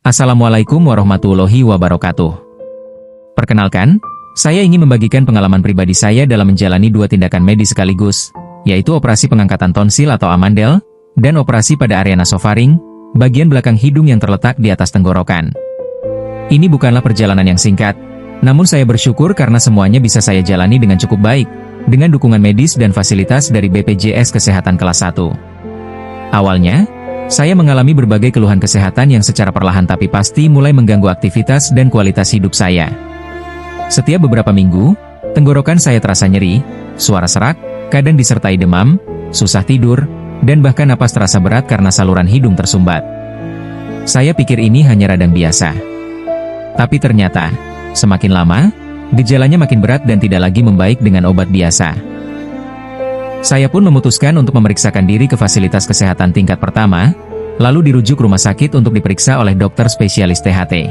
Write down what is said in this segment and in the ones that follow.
Assalamualaikum warahmatullahi wabarakatuh. Perkenalkan, saya ingin membagikan pengalaman pribadi saya dalam menjalani dua tindakan medis sekaligus, yaitu operasi pengangkatan tonsil atau amandel, dan operasi pada area nasofaring, bagian belakang hidung yang terletak di atas tenggorokan. Ini bukanlah perjalanan yang singkat, namun saya bersyukur karena semuanya bisa saya jalani dengan cukup baik, dengan dukungan medis dan fasilitas dari BPJS Kesehatan kelas 1. Awalnya, saya mengalami berbagai keluhan kesehatan yang secara perlahan tapi pasti mulai mengganggu aktivitas dan kualitas hidup saya. Setiap beberapa minggu, tenggorokan saya terasa nyeri, suara serak, kadang disertai demam, susah tidur, dan bahkan napas terasa berat karena saluran hidung tersumbat. Saya pikir ini hanya radang biasa. Tapi ternyata, semakin lama, gejalanya makin berat dan tidak lagi membaik dengan obat biasa. Saya pun memutuskan untuk memeriksakan diri ke fasilitas kesehatan tingkat pertama, lalu dirujuk rumah sakit untuk diperiksa oleh dokter spesialis THT.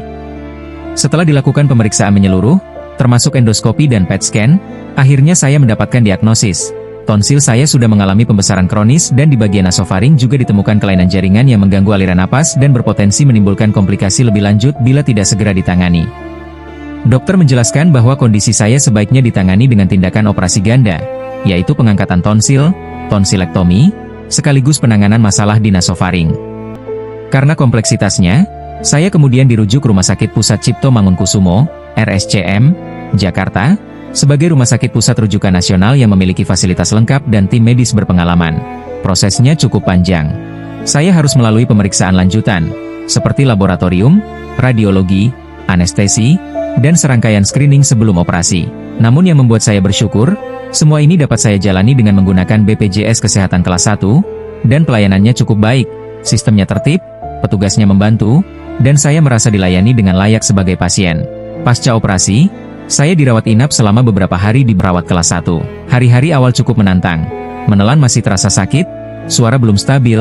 Setelah dilakukan pemeriksaan menyeluruh, termasuk endoskopi dan PET scan, akhirnya saya mendapatkan diagnosis. Tonsil saya sudah mengalami pembesaran kronis dan di bagian nasofaring juga ditemukan kelainan jaringan yang mengganggu aliran napas dan berpotensi menimbulkan komplikasi lebih lanjut bila tidak segera ditangani. Dokter menjelaskan bahwa kondisi saya sebaiknya ditangani dengan tindakan operasi ganda, yaitu pengangkatan tonsil, tonsilektomi, sekaligus penanganan masalah di nasofaring. Karena kompleksitasnya, saya kemudian dirujuk Rumah Sakit Pusat Cipto Mangunkusumo, RSCM, Jakarta, sebagai rumah sakit pusat rujukan nasional yang memiliki fasilitas lengkap dan tim medis berpengalaman. Prosesnya cukup panjang. Saya harus melalui pemeriksaan lanjutan, seperti laboratorium, radiologi, anestesi, dan serangkaian screening sebelum operasi. Namun yang membuat saya bersyukur, semua ini dapat saya jalani dengan menggunakan BPJS Kesehatan kelas 1, dan pelayanannya cukup baik, sistemnya tertib, petugasnya membantu, dan saya merasa dilayani dengan layak sebagai pasien. Pasca operasi, saya dirawat inap selama beberapa hari di perawat kelas 1. Hari-hari awal cukup menantang. Menelan masih terasa sakit, suara belum stabil,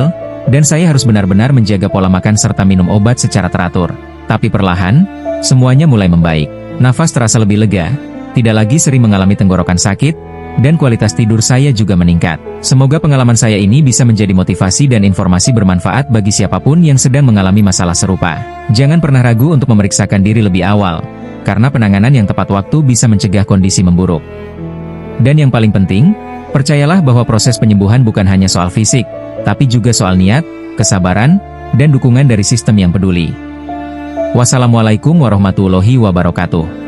dan saya harus benar-benar menjaga pola makan serta minum obat secara teratur. Tapi perlahan, semuanya mulai membaik. Nafas terasa lebih lega, tidak lagi sering mengalami tenggorokan sakit, dan kualitas tidur saya juga meningkat. Semoga pengalaman saya ini bisa menjadi motivasi dan informasi bermanfaat bagi siapapun yang sedang mengalami masalah serupa. Jangan pernah ragu untuk memeriksakan diri lebih awal, karena penanganan yang tepat waktu bisa mencegah kondisi memburuk. Dan yang paling penting, percayalah bahwa proses penyembuhan bukan hanya soal fisik, tapi juga soal niat, kesabaran, dan dukungan dari sistem yang peduli. Wassalamualaikum warahmatullahi wabarakatuh.